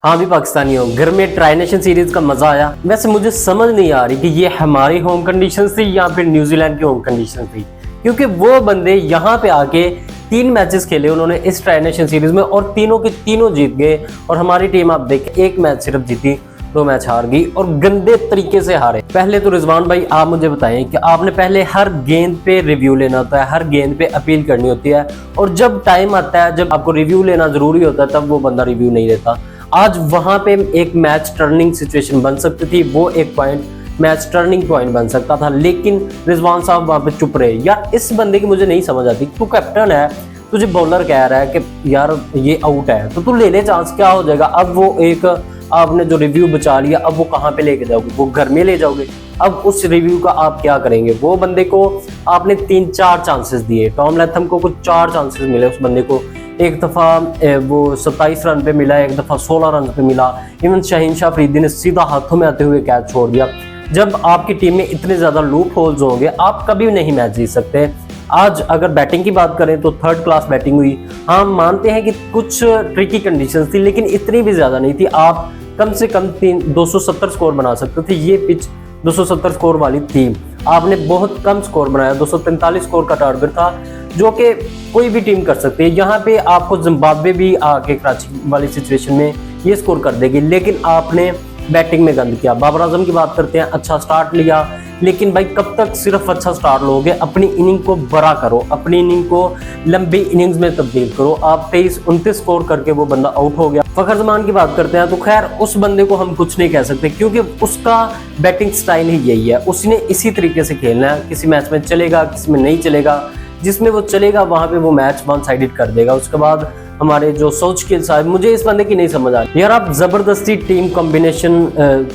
हाँ भी पाकिस्तानी हो। घर में ट्राई नेशन सीरीज का मजा आया। वैसे मुझे समझ नहीं आ रही कि ये हमारी होम कंडीशन थी या फिर न्यूजीलैंड की होम कंडीशन थी, क्योंकि वो बंदे यहाँ पे आके 3 मैचेस खेले उन्होंने इस ट्राई नेशन सीरीज में और तीनों के तीनों जीत गए। और हमारी टीम आप देखें 1 मैच सिर्फ जीती, 2 मैच हार गई और गंदे तरीके से हारे। पहले तो रिजवान भाई आप मुझे बताएं कि आपने पहले हर गेंद पे रिव्यू लेना होता है, हर गेंद पे अपील करनी होती है, और जब टाइम आता है जब आपको रिव्यू लेना जरूरी होता है तब वो बंदा रिव्यू नहीं लेता। आज वहां पे एक मैच टर्निंग सिचुएशन बन सकती थी, वो एक पॉइंट मैच टर्निंग पॉइंट बन सकता था, लेकिन रिजवान साहब वहां पे चुप रहे। यार इस बंदे की मुझे नहीं समझ आती, तू कैप्टन है, तुझे बॉलर कह रहा है कि यार ये आउट है तो तू ले ले चांस, क्या हो जाएगा। अब वो एक आपने जो रिव्यू बचा लिया, अब वो कहाँ पे लेके जाओगे, वो घर में ले जाओगे। अब उस रिव्यू का आप क्या करेंगे। वो बंदे को आपने 3-4 चांसेस दिए, टॉम लैथम को कुछ 4 चांसेस मिले उस बंदे को। एक दफा वो 27 रन पे मिला, एक दफा 16 रन पे मिला। इवन शाहीन शाह अफरीदी ने सीधा हाथों में आते हुए कैच छोड़ दिया। जब आपकी टीम में इतने ज्यादा लूप होल्स होंगे आप कभी नहीं मैच जीत सकते। आज अगर बैटिंग की बात करें तो 3rd क्लास बैटिंग हुई। हाँ मानते हैं कि कुछ ट्रिकी कंडीशंस थी, लेकिन इतनी भी ज्यादा नहीं थी। आप कम से कम 270 स्कोर बना सकते थे। ये पिच 270 स्कोर वाली थी, आपने बहुत कम स्कोर बनाया। 243 स्कोर का टारगेट था, जो कि कोई भी टीम कर सकती है। यहाँ पे आपको जिम्बाब्वे भी आके कराची वाली सिचुएशन में ये स्कोर कर देगी, लेकिन आपने बैटिंग में गंद किया। बाबर आजम की बात करते हैं, अच्छा स्टार्ट लिया, लेकिन भाई कब तक सिर्फ अच्छा स्टार्ट लोगे। अपनी इनिंग को बड़ा करो, अपनी इनिंग को लंबी इनिंग्स में तब्दील करो। आप 23-29 स्कोर करके वो बंदा आउट हो गया। फखर जमान की बात करते हैं तो खैर उस बंदे को हम कुछ नहीं कह सकते, क्योंकि उसका बैटिंग स्टाइल ही यही है। उसने इसी तरीके से खेलना है, किसी मैच में चलेगा किसी में नहीं चलेगा। जिसमें वो चलेगा वहां पे वो मैच वन साइडेड कर देगा। उसके बाद हमारे जो सोचकिल साहब, मुझे इस बंदे की नहीं समझ आ रही। यार आप जबरदस्ती टीम कॉम्बिनेशन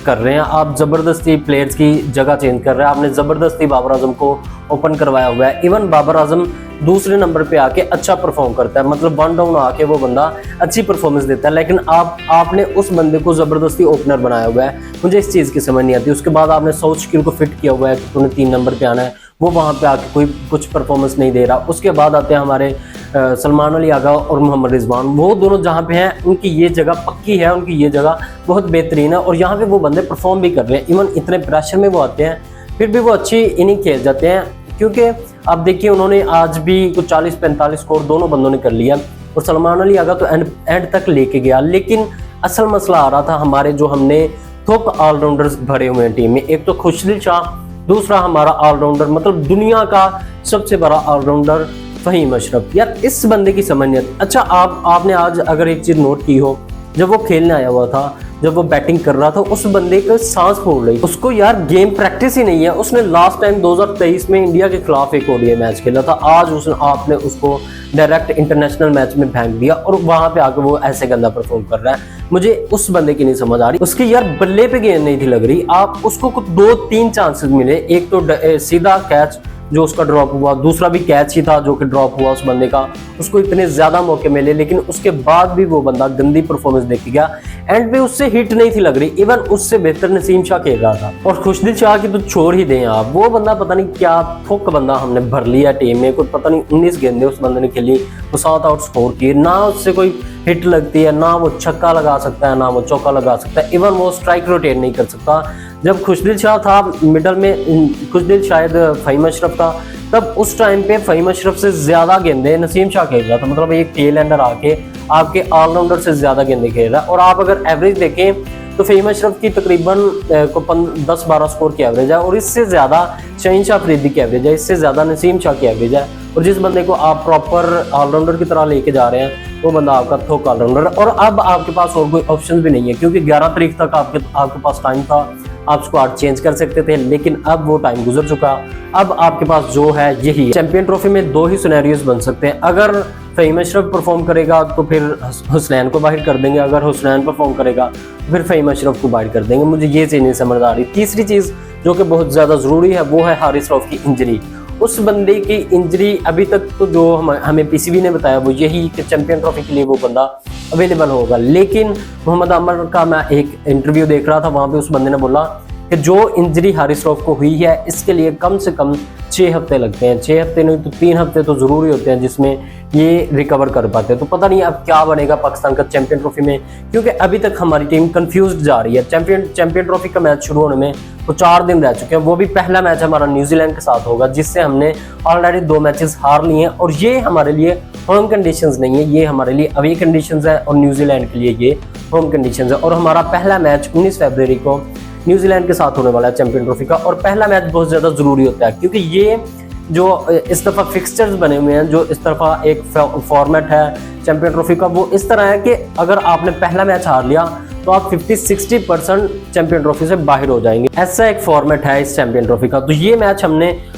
कर रहे हैं, आप जबरदस्ती प्लेयर्स की जगह चेंज कर रहे हैं। आपने जबरदस्ती बाबर आजम को ओपन करवाया हुआ है। इवन बाबर आजम दूसरे नंबर पे आके अच्छा परफॉर्म करता है, मतलब 1 डाउन आके वो बंदा अच्छी परफॉर्मेंस देता है, लेकिन आपने उस बंदे को जबरदस्ती ओपनर बनाया हुआ है। मुझे इस चीज की समझ नहीं आती। उसके बाद आपने सोचकिल को फिट किया हुआ है कि तूने 3 नंबर पे आना है, वो वहां पे आके कोई कुछ परफॉर्मेंस नहीं दे रहा। उसके बाद आते हैं हमारे सलमान अली आगा और मोहम्मद रिजवान। वो दोनों जहाँ पे हैं उनकी ये जगह पक्की है, उनकी ये जगह बहुत बेहतरीन है, और यहाँ पे वो बंदे परफॉर्म भी कर रहे हैं। इवन इतने प्रेशर में वो आते हैं फिर भी वो अच्छी इनिंग खेल जाते हैं, क्योंकि आप देखिए उन्होंने आज भी कुछ 40-45 स्कोर दोनों बंदों ने कर लिया। और सलमान अली आगा तो एंड तक लेके गया, लेकिन असल मसला आ रहा था हमारे जो हमने थोक ऑलराउंडर्स भरे हुए हैं टीम में। एक तो खुशदिल शाह, दूसरा हमारा ऑलराउंडर, मतलब दुनिया का सबसे बड़ा ऑलराउंडर फहीम अशरफ। यार इस बंदे की समझ नहीं आती। अच्छा आपने आज अगर एक चीज नोट की हो, जब वो खेलने आया हुआ था, जब वो बैटिंग कर रहा था, उस बंदे को सांस फूल रही। उसको यार गेम प्रैक्टिस ही नहीं है। उसने लास्ट टाइम 2023 में इंडिया के खिलाफ एक ओडीआई मैच खेला था। आज आपने उसको डायरेक्ट इंटरनेशनल मैच में फेंक दिया और वहां पे आके वो ऐसे गंदा परफॉर्म कर रहा है। मुझे उस बंदे की नहीं समझ आ रही। उसकी यार बल्ले पे गेंद नहीं थी लग रही। आप उसको कुछ 2-3 चांसेस मिले, एक तो सीधा कैच जो उसका ड्रॉप हुआ, दूसरा भी कैच ही था जो कि ड्रॉप हुआ उस बंदे का। उसको इतने ज्यादा मौके मिले, लेकिन उसके बाद भी वो बंदा गंदी परफॉर्मेंस देख गया। एंड पे उससे हिट नहीं थी लग रही। इवन उससे बेहतर नसीम शाह खेल रहा था। और खुशदिल शाह की तो छोड़ ही दें आप, वो बंदा पता नहीं क्या थोक बंदा हमने भर लिया टीम में। कुछ पता नहीं 19 गेंदें उस बंदे ने खेली, वो 7 आउट स्कोर किए। ना उससे कोई हिट लगती है, ना वो छक्का लगा सकता है, ना वो चौका लगा सकता है। इवन वो स्ट्राइक रोटेट नहीं कर सकता। जब खुशदिल शाह था मिडल में, खुशदिल शायद फहीम अशरफ था, तब उस टाइम पे फहीम अशरफ से ज्यादा गेंदें नसीम शाह खेल रहा था। मतलब एक टेल एंडर आके आपके ऑलराउंडर से ज्यादा गेंदें खेल रहा है। और आप अगर एवरेज देखें तो फहीम अशरफ की तकरीबन 10-12 स्कोर की एवरेज है, और इससे ज्यादा शाहीन शाह अफरीदी की एवरेज है, इससे ज्यादा नसीम शाह की एवरेज है। और जिस बंदे को आप प्रॉपर ऑलराउंडर की तरह लेके जा रहे हैं वो बंदा आपका थोक ऑलराउंडर। और अब आपके पास और कोई ऑप्शन भी नहीं है, क्योंकि 11 तारीख तक आपके पास टाइम था, आप स्क्वाड चेंज कर सकते थे, लेकिन अब वो टाइम गुजर चुका। अब आपके पास जो है यही चैंपियन ट्रॉफी में 2 ही सिनेरियोज बन सकते हैं। अगर फहीम अशरफ परफॉर्म करेगा तो फिर हुसनैन को बाहर कर देंगे, अगर हुसनैन परफॉर्म करेगा तो फिर फहीम अशरफ को बाहर कर देंगे। मुझे ये चीज नहीं समझ आ रही। तीसरी चीज जो कि बहुत ज्यादा जरूरी है वो है हारिस रऊफ की इंजरी। उस बंदे की इंजरी अभी तक तो जो हमें पीसीबी ने बताया वो यही कि चैंपियन ट्रॉफी के लिए वो बंदा अवेलेबल होगा। लेकिन मोहम्मद आमर का मैं एक इंटरव्यू देख रहा था, वहां पे उस बंदे ने बोला कि जो इंजरी हारिस रऊफ को हुई है इसके लिए कम से कम 6 हफ्ते लगते हैं, 6 हफ्ते नहीं तो 3 हफ्ते तो ज़रूरी होते हैं जिसमें ये रिकवर कर पाते हैं। तो पता नहीं अब क्या बनेगा पाकिस्तान का चैंपियन ट्रॉफी में, क्योंकि अभी तक हमारी टीम कंफ्यूज जा रही है। चैंपियन ट्रॉफी का मैच शुरू होने में तो 4 दिन रह चुके हैं, वो भी पहला मैच हमारा न्यूजीलैंड के साथ होगा जिससे हमने ऑलरेडी 2 मैचेस हार लिए हैं और ये हमारे लिए होम कंडीशंस नहीं है, ये हमारे लिए अवे कंडीशंस है और न्यूजीलैंड के लिए ये होम कंडीशंस है। और हमारा पहला मैच 19 फरवरी को न्यूजीलैंड के साथ होने वाला है चैंपियन ट्रॉफी का, और पहला मैच बहुत ज़्यादा ज़रूरी होता है क्योंकि ये जो इस दफ़ा फिक्सचर्स बने हुए हैं, जो इस तरफा एक फॉर्मेट है चैंपियन ट्रॉफी का, वो इस तरह है कि अगर आपने पहला मैच हार लिया तो आप 50-60% चैंपियन ट्रॉफी से बाहर हो जाएंगे। ऐसा एक फॉर्मेट है इस चैंपियन ट्रॉफी का। तो ये मैच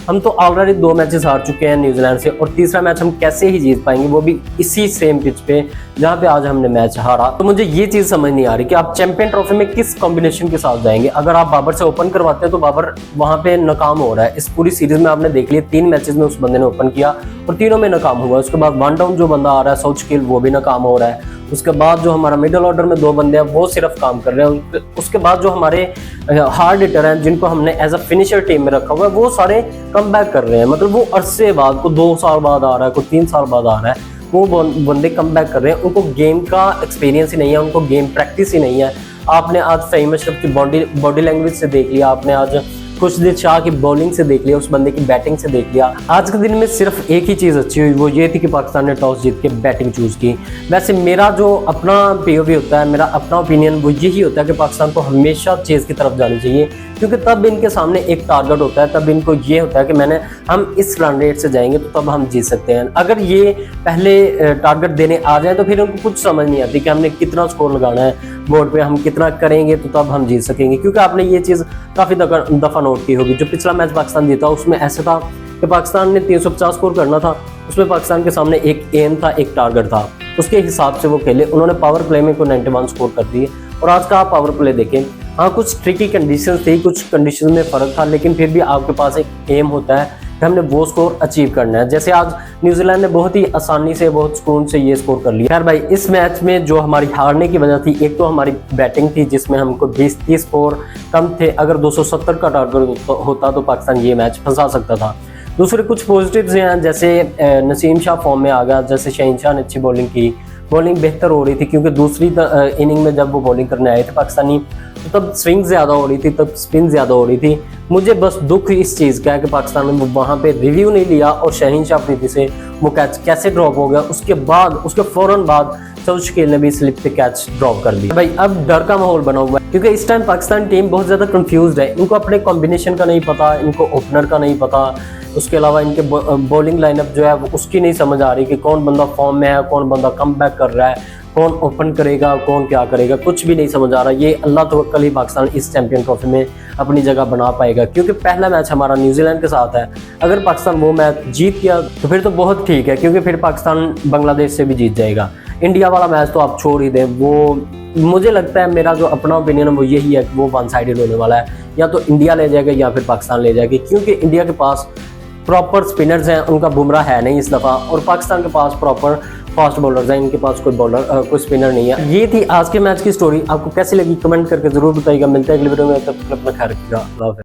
हम तो ऑलरेडी 2 मैचेस हार चुके हैं न्यूजीलैंड से, और तीसरा मैच हम कैसे ही जीत पाएंगे, वो भी इसी सेम पिच पे जहाँ पे आज हमने मैच हारा। तो मुझे ये चीज़ समझ नहीं आ रही कि आप चैंपियन ट्रॉफी में किस कॉम्बिनेशन के साथ जाएंगे। अगर आप बाबर से ओपन करवाते हैं तो बाबर वहाँ पे नाकाम हो रहा है। इस पूरी सीरीज में आपने देख लिया 3 मैचेस में उस बंदे ने ओपन किया और तीनों में नाकाम हुआ। उसके बाद वन डाउन जो बंदा आ रहा है साउथगेल, वो भी नाकाम हो रहा है। उसके बाद जो हमारा मिडिल ऑर्डर में 2 बंदे हैं वो सिर्फ काम कर रहे हैं। उसके बाद जो हमारे हार्ड हिटर हैं जिनको हमने एज अ फिनिशर टीम में रखा हुआ है वो सारे कम बैक कर रहे हैं, मतलब वो अरसे बाद, को 2 साल बाद आ रहा है, को 3 साल बाद आ रहा है, वो बंदे कम बैक कर रहे हैं। उनको गेम का एक्सपीरियंस ही नहीं है, उनको गेम प्रैक्टिस ही नहीं है। आपने आज फ़हीम अशरफ की बॉडी लैंग्वेज से देख लिया, आपने आज खुशदिल शाह की बॉलिंग से देख लिया, उस बंदे की बैटिंग से देख लिया। आज के दिन में सिर्फ एक ही चीज़ अच्छी हुई, वो ये थी कि पाकिस्तान ने टॉस जीत के बैटिंग चूज़ की। वैसे मेरा जो अपना पीओवी होता है, मेरा अपना ओपिनियन वो यही होता है कि पाकिस्तान को हमेशा चेज़ की तरफ जानी चाहिए, क्योंकि तब इनके सामने एक टारगेट होता है, तब इनको ये होता है कि हम इस रन रेट से जाएंगे तो तब हम जीत सकते हैं। अगर ये पहले टारगेट देने आ जाए तो फिर उनको कुछ समझ नहीं आती कि हमने कितना स्कोर लगाना है बोर्ड पे, हम कितना करेंगे तो तब हम जीत सकेंगे। क्योंकि आपने ये चीज़ काफ़ी दफ़ा नोट की होगी, जो पिछला मैच पाकिस्तान जीता उसमें ऐसा था कि पाकिस्तान ने 350 स्कोर करना था, उसमें पाकिस्तान के सामने एक एम था, एक टारगेट था, उसके हिसाब से वो खेले। उन्होंने पावर प्ले में को 91 स्कोर कर दिए। और आज का आप पावर प्ले देखें, हाँ कुछ ट्रिकी कंडीशन थी, कुछ कंडीशन में फ़र्क था, लेकिन फिर भी आपके पास एक एम होता है कि हमने वो स्कोर अचीव करना है। जैसे आज न्यूजीलैंड ने बहुत ही आसानी से, बहुत सुकून से ये स्कोर कर लिया। खैर भाई, इस मैच में जो हमारी हारने की वजह थी, एक तो हमारी बैटिंग थी जिसमें हमको 20-30 स्कोर कम थे। अगर 270 का टारगेट होता तो पाकिस्तान ये मैच फंसा सकता था। दूसरे कुछ पॉजिटिव्स हैं, जैसे नसीम शाह फॉर्म में आ गया, जैसे शहीन शाह ने अच्छी बॉलिंग की, बॉलिंग बेहतर हो रही थी क्योंकि दूसरी इनिंग में जब वो बॉलिंग करने आए थे पाकिस्तानी, तो तब स्विंग ज़्यादा हो रही थी, तब स्पिन ज़्यादा हो रही थी। मुझे बस दुख इस चीज़ का है कि पाकिस्तान ने वहाँ पे रिव्यू नहीं लिया और शहीन शाह अफरीदी से वो कैच कैसे ड्रॉप हो गया। उसके फ़ौरन बाद साउथगेल ने भी स्लिप पे कैच ड्रॉप कर दिया। भाई अब डर का माहौल बना हुआ है क्योंकि इस टाइम पाकिस्तान टीम बहुत ज़्यादा कंफ्यूज्ड है। इनको अपने कॉम्बिनेशन का नहीं पता, इनको ओपनर का नहीं पता, उसके अलावा इनके बॉलिंग लाइनअप जो है वो उसकी नहीं समझ आ रही कि कौन बंदा फॉर्म में है, कौन बंदा कम बैक कर रहा है, कौन ओपन करेगा, कौन क्या करेगा, कुछ भी नहीं समझ आ रहा। ये अल्लाह तवक्कल ही पाकिस्तान इस चैंपियन ट्रॉफी में अपनी जगह बना पाएगा, क्योंकि पहला मैच हमारा न्यूजीलैंड के साथ है। अगर पाकिस्तान वो मैच जीत गया तो फिर तो बहुत ठीक है, क्योंकि फिर पाकिस्तान बांग्लादेश से भी जीत जाएगा। इंडिया वाला मैच तो आप छोड़ ही दें, वो मुझे लगता है, मेरा जो अपना ओपिनियन है वो यही है कि वो वन साइडेड होने वाला है। या तो इंडिया ले जाएगा या फिर पाकिस्तान ले जाएगी, क्योंकि इंडिया के पास प्रॉपर स्पिनर्स हैं, उनका बुमराह है नहीं इस दफ़ा, और पाकिस्तान के पास प्रॉपर फास्ट बॉलर्स हैं, इनके पास कोई स्पिनर नहीं है। ये थी आज के मैच की स्टोरी। आपको कैसी लगी कमेंट करके ज़रूर बताइएगा। मिलते हैं अगली वीडियो में, तब तक अपना ख्याल रखिएगा।